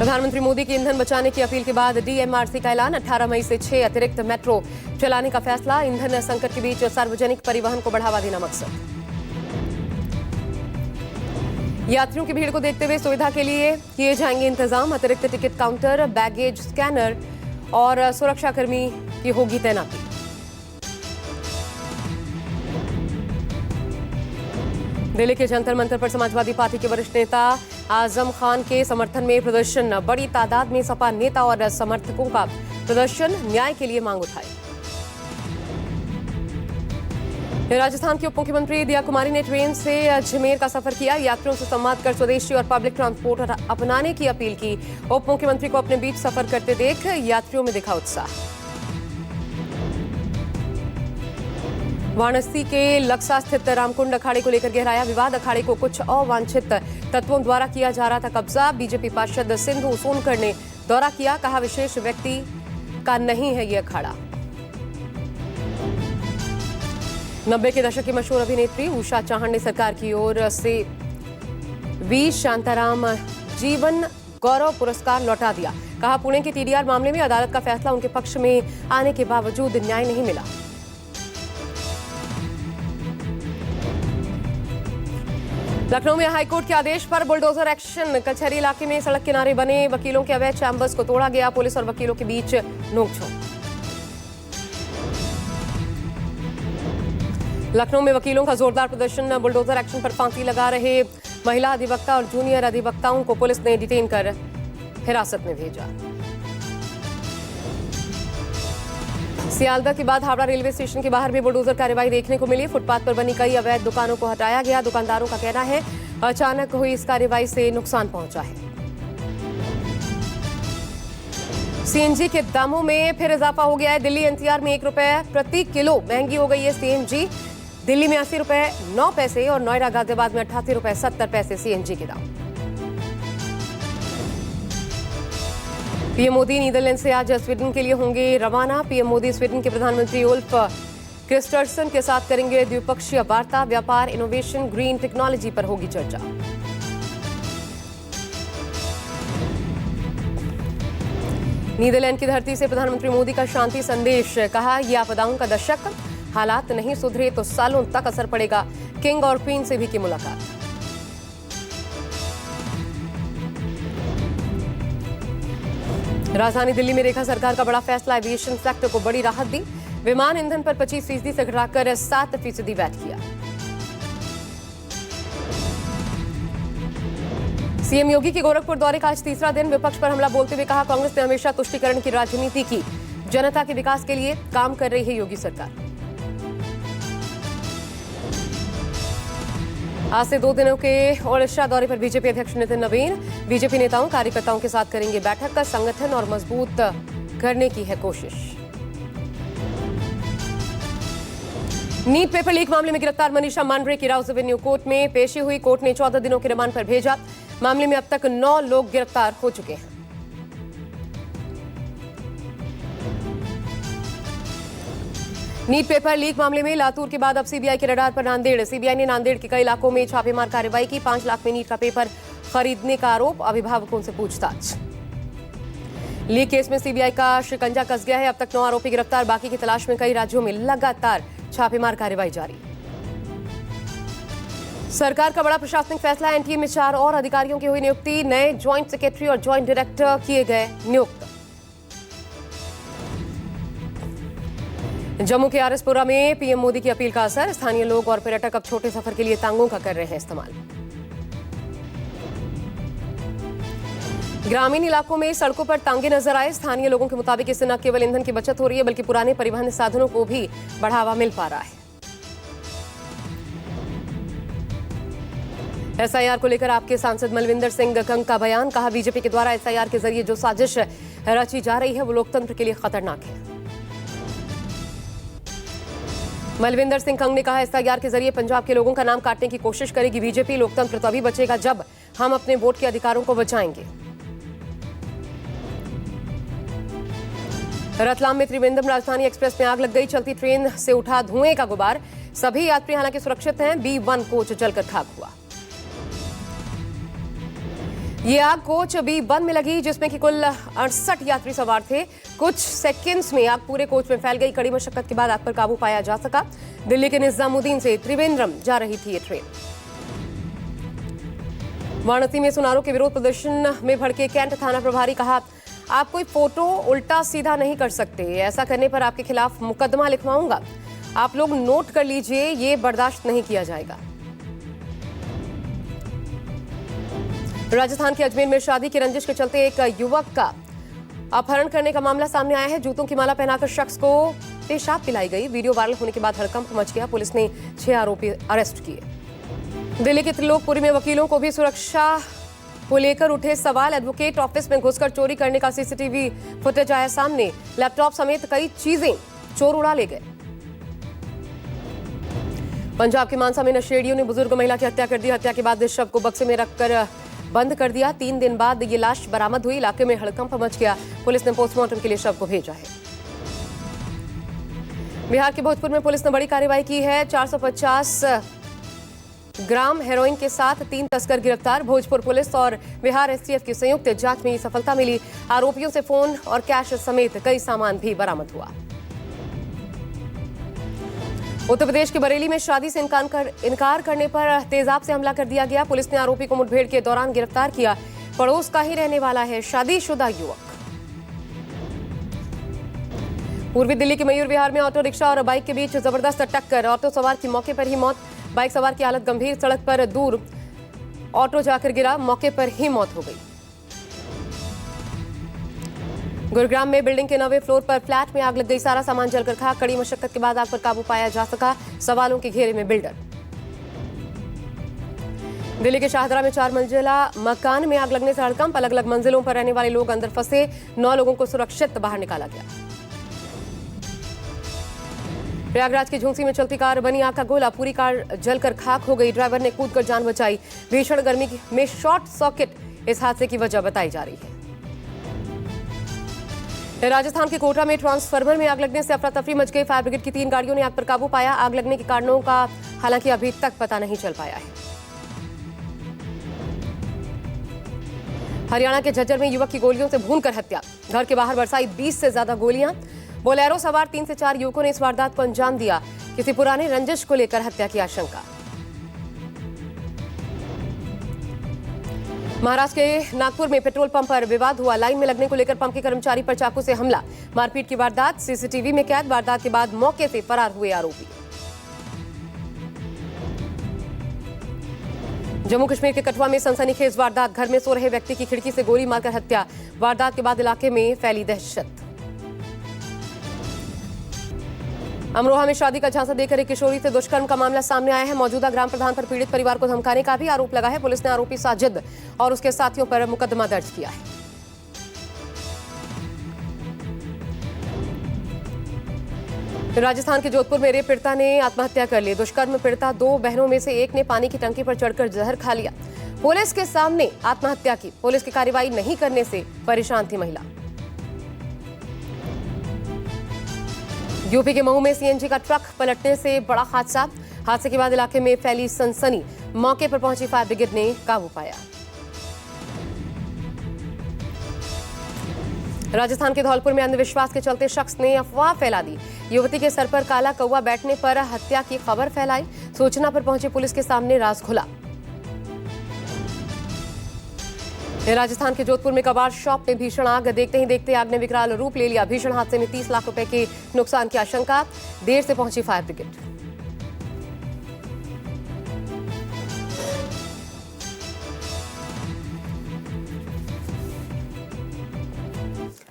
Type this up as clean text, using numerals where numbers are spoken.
प्रधानमंत्री मोदी की ईंधन बचाने की अपील के बाद डीएमआरसी का ऐलान। 18 मई से 6 अतिरिक्त मेट्रो चलाने का फैसला। ईंधन संकट के बीच सार्वजनिक परिवहन को बढ़ावा देना मकसद। यात्रियों की भीड़ को देखते हुए सुविधा के लिए किए जाएंगे इंतजाम। अतिरिक्त टिकट काउंटर, बैगेज स्कैनर और सुरक्षाकर्मी की होगी तैनाती। दिल्ली के जंतर मंतर पर समाजवादी पार्टी के वरिष्ठ नेता आजम खान के समर्थन में प्रदर्शन। बड़ी तादाद में सपा नेता और समर्थकों का प्रदर्शन। न्याय के लिए मांग उठाई। राजस्थान के उप मुख्यमंत्री दिया कुमारी ने ट्रेन से अजमेर का सफर किया। यात्रियों से संवाद कर स्वदेशी और पब्लिक ट्रांसपोर्ट अपनाने की अपील की। उप मुख्यमंत्री को अपने बीच सफर करते देख यात्रियों में दिखा उत्साह। वाराणसी के लक्सा स्थित रामकुंड अखाड़े को लेकर गहराया विवाद। अखाड़े को कुछ अवांछित तत्वों द्वारा किया जा रहा था कब्जा। बीजेपी पार्षद सिंधु सोनकर ने दौरा किया। कहा विशेष व्यक्ति का नहीं है ये अखाड़ा। 90 के दशक की मशहूर अभिनेत्री उषा चौहान ने सरकार की ओर से वी शांताराम जीवन गौरव पुरस्कार लौटा दिया। कहा पुणे के टीडीआर मामले में अदालत का फैसला उनके पक्ष में आने के बावजूद न्याय नहीं मिला। लखनऊ में हाईकोर्ट के आदेश पर बुलडोजर एक्शन। कचहरी इलाके में सड़क किनारे बने वकीलों के अवैध चैम्बर्स को तोड़ा गया। पुलिस और वकीलों के बीच नोकझोंक। लखनऊ में वकीलों का जोरदार प्रदर्शन। बुलडोजर एक्शन पर फांसी लगा रहे महिला अधिवक्ता और जूनियर अधिवक्ताओं को पुलिस ने डिटेन कर हिरासत में भेजा। सियालदह के बाद हावड़ा रेलवे स्टेशन के बाहर भी बुलडोजर कार्रवाई देखने को मिली। फुटपाथ पर बनी कई अवैध दुकानों को हटाया गया। दुकानदारों का कहना है अचानक हुई इस कार्रवाई से नुकसान पहुंचा है। सीएनजी के दामों में फिर इजाफा हो गया है। दिल्ली एनसीआर में 1 रुपए प्रति किलो महंगी हो गई है सीएनजी। दिल्ली में 80 रुपए 9 पैसे और नोएडा गाजियाबाद में 88 रुपए 70 पैसे सीएनजी के दाम। पीएम मोदी नीदरलैंड से आज स्वीडन के लिए होंगे रवाना। पीएम मोदी स्वीडन के प्रधानमंत्री उल्फ क्रिस्टर्सन के साथ करेंगे द्विपक्षीय वार्ता। व्यापार, इनोवेशन, ग्रीन टेक्नोलॉजी पर होगी चर्चा। नीदरलैंड की धरती से प्रधानमंत्री मोदी का शांति संदेश। कहा यह आपदाओं का दशक, हालात नहीं सुधरे तो सालों तक असर पड़ेगा। किंग और क्वीन से भी की मुलाकात। राजधानी दिल्ली में रेखा सरकार का बड़ा फैसला। एविएशन सेक्टर को बड़ी राहत दी। विमान ईंधन पर 25% से घटाकर 7% वैट किया। सीएम योगी के गोरखपुर दौरे का आज तीसरा दिन। विपक्ष पर हमला बोलते हुए कहा कांग्रेस ने हमेशा तुष्टीकरण की राजनीति की। जनता के विकास के लिए काम कर रही है योगी सरकार। आज से 2 दिनों के ओडिशा दौरे पर बीजेपी अध्यक्ष नितिन नवीन। बीजेपी नेताओं कार्यकर्ताओं के साथ करेंगे बैठक। का संगठन और मजबूत करने की है कोशिश। नीट पेपर लीक मामले में गिरफ्तार मनीषा मांडरे की राउज एवेन्यू कोर्ट में पेशी हुई। कोर्ट ने 14 दिनों के रिमांड पर भेजा। मामले में अब तक 9 लोग गिरफ्तार हो चुके हैं। नीट पेपर लीक मामले में लातूर के बाद अब सीबीआई के रडार पर नांदेड़। सीबीआई ने नांदेड़ के कई इलाकों में छापेमार कार्रवाई की। 5 लाख में नीट का पेपर खरीदने का आरोप। अभिभावकों से पूछताछ। लीक केस में सीबीआई का शिकंजा कस गया है। अब तक 9 आरोपी गिरफ्तार। बाकी की तलाश में कई राज्यों में लगातार छापेमार कार्रवाई जारी। सरकार का बड़ा प्रशासनिक फैसला। एनटीए में 4 और अधिकारियों की हुई नियुक्ति। नए ज्वाइंट सेक्रेटरी और ज्वाइंट डायरेक्टर किए गए नियुक्त। जम्मू के आरएसपुरा में पीएम मोदी की अपील का असर। स्थानीय लोग और पर्यटक अब छोटे सफर के लिए तांगों का कर रहे हैं इस्तेमाल। ग्रामीण इलाकों में सड़कों पर तांगे नजर आए। स्थानीय लोगों के मुताबिक इससे न केवल ईंधन की बचत हो रही है बल्कि पुराने परिवहन साधनों को भी बढ़ावा मिल पा रहा है। एसआईआर को लेकर आपके सांसद मलविंदर सिंह कंग का बयान। कहा बीजेपी के द्वारा एसआईआर के जरिए जो साजिश रची जा रही है वो लोकतंत्र के लिए खतरनाक है। मलविंदर सिंह कंग ने कहा एसआईआर के जरिए पंजाब के लोगों का नाम काटने की कोशिश करेगी बीजेपी। लोकतंत्र तभी बचेगा जब हम अपने वोट के अधिकारों को बचाएंगे। रतलाम में त्रिवेंद्रम राजधानी एक्सप्रेस में आग लग गई। चलती ट्रेन से उठा धुएं का गुबार। सभी यात्री हालांकि सुरक्षित हैं। B1 कोच जलकर खाक हुआ। ये आग कोच बी वन में लगी, जिसमें कि कुल 68 यात्री सवार थे। कुछ सेकंड्स में आग पूरे कोच में फैल गई। कड़ी मशक्कत के बाद आग पर काबू पाया जा सका। दिल्ली के निजामुद्दीन से त्रिवेंद्रम जा रही थी ये ट्रेन। वाराणसी में सुनारों के विरोध प्रदर्शन में भड़के कैंट थाना प्रभारी। कहा, आप कोई फोटो उल्टा सीधा नहीं कर सकते, ऐसा करने पर आपके खिलाफ मुकदमा लिखवाऊंगा। आप लोग नोट कर लीजिए, ये बर्दाश्त नहीं किया जाएगा। राजस्थान के अजमेर में शादी की रंजिश के चलते एक युवक का अपहरण करने का मामला सामने आया है। जूतों की माला पहनाकर शख्स को पेशाब पिलाई गई। वीडियो वायरल होने के बाद हड़कंप मच गया। पुलिस ने 6 आरोपी अरेस्ट किए। दिल्ली के त्रिलोकपुरी में वकीलों को भी सुरक्षा को लेकर उठे सवाल। एडवोकेट ऑफिस में घुसकर चोरी करने का सीसीटीवी फुटेज आया सामने। लैपटॉप समेत कई चीजें चोर उड़ा ले गए। पंजाब के मानसा में नशेड़ियों ने बुजुर्ग महिला की हत्या कर दी। हत्या के बाद इस शव को बक्से में रखकर बंद कर दिया। 3 दिन बाद ये लाश बरामद हुई। इलाके में हड़कंप मच गया। पुलिस ने पोस्टमार्टम के लिए शव को भेजा है। बिहार के भोजपुर में पुलिस ने बड़ी कार्रवाई की है। 450 ग्राम हेरोइन के साथ 3 तस्कर गिरफ्तार। भोजपुर पुलिस और बिहार एसटीएफ की संयुक्त जांच में ये सफलता मिली। आरोपियों से फोन और कैश समेत कई सामान भी बरामद हुआ। उत्तर प्रदेश के बरेली में शादी से इनकार करने पर तेजाब से हमला कर दिया गया। पुलिस ने आरोपी को मुठभेड़ के दौरान गिरफ्तार किया। पड़ोस का ही रहने वाला है शादीशुदा युवक। पूर्वी दिल्ली के मयूर विहार में ऑटो रिक्शा और बाइक के बीच जबरदस्त टक्कर। ऑटो सवार की मौके पर ही मौत। बाइक सवार की हालत गंभीर। सड़क पर दूर ऑटो जाकर गिरा। मौके पर ही मौत हो गई। गुरुग्राम में बिल्डिंग के 9वें फ्लोर पर फ्लैट में आग लग गई। सारा सामान जलकर खाक। कड़ी मशक्कत के बाद आग पर काबू पाया जा सका। सवालों के घेरे में बिल्डर। दिल्ली के शाहदरा में 4 मंजिला मकान में आग लगने से हड़कंप। अलग अलग मंजिलों पर रहने वाले लोग अंदर फंसे। 9 लोगों को सुरक्षित बाहर निकाला गया। प्रयागराज की झुंसी में चलती कार बनी आग का गोला। पूरी कार जलकर खाक हो गई। ड्राइवर ने कूदकर जान बचाई। भीषण गर्मी में शॉर्ट सर्किट इस हादसे की वजह बताई जा रही है। राजस्थान के कोटा में ट्रांसफार्मर में आग लगने से अफरा तफरी मच गई। फायर ब्रिगेड की 3 गाड़ियों ने आग पर काबू पाया। आग लगने के कारणों का हालांकि अभी तक पता नहीं चल पाया है। हरियाणा के झज्जर में युवक की गोलियों से भूनकर हत्या। घर के बाहर बरसाई 20 से ज्यादा गोलियां। बोलेरो सवार 3 से 4 युवकों ने इस वारदात को अंजाम दिया। किसी पुराने रंजिश को लेकर हत्या की आशंका। महाराष्ट्र के नागपुर में पेट्रोल पंप पर विवाद हुआ। लाइन में लगने को लेकर पंप के कर्मचारी पर चाकू से हमला। मारपीट की वारदात सीसीटीवी में कैद। वारदात के बाद मौके से फरार हुए आरोपी। जम्मू कश्मीर के कठुआ में सनसनीखेज वारदात। घर में सो रहे व्यक्ति की खिड़की से गोली मारकर हत्या। वारदात के बाद इलाके में फैली दहशत। अमरोहा में शादी का झांसा देकर एक किशोरी से दुष्कर्म का मामला सामने आया है। मौजूदा ग्राम प्रधान पर पीड़ित परिवार को धमकाने का भी आरोप लगा है। पुलिस ने आरोपी साजिद और उसके साथियों पर मुकदमा दर्ज किया है। राजस्थान के जोधपुर में रेप पीड़िता ने आत्महत्या कर ली। दुष्कर्म पीड़िता 2 बहनों में से एक ने पानी की टंकी पर चढ़कर जहर खा लिया। पुलिस के सामने आत्महत्या की। पुलिस की कार्रवाई नहीं करने से परेशान थी महिला। यूपी के महू में सीएनजी का ट्रक पलटने से बड़ा हादसा। हादसे के बाद इलाके में फैली सनसनी। मौके पर पहुंची फायर ब्रिगेड ने काबू पाया। राजस्थान के धौलपुर में अंधविश्वास के चलते शख्स ने अफवाह फैला दी। युवती के सर पर काला कौवा बैठने पर हत्या की खबर फैलाई। सूचना पर पहुंची पुलिस के सामने राज खुला। राजस्थान के जोधपुर में कबाड़ शॉप में भीषण आग। देखते ही देखते आग ने विकराल रूप ले लिया। भीषण हादसे में 30 लाख रुपए के नुकसान की आशंका। देर से पहुंची फायर ब्रिगेड।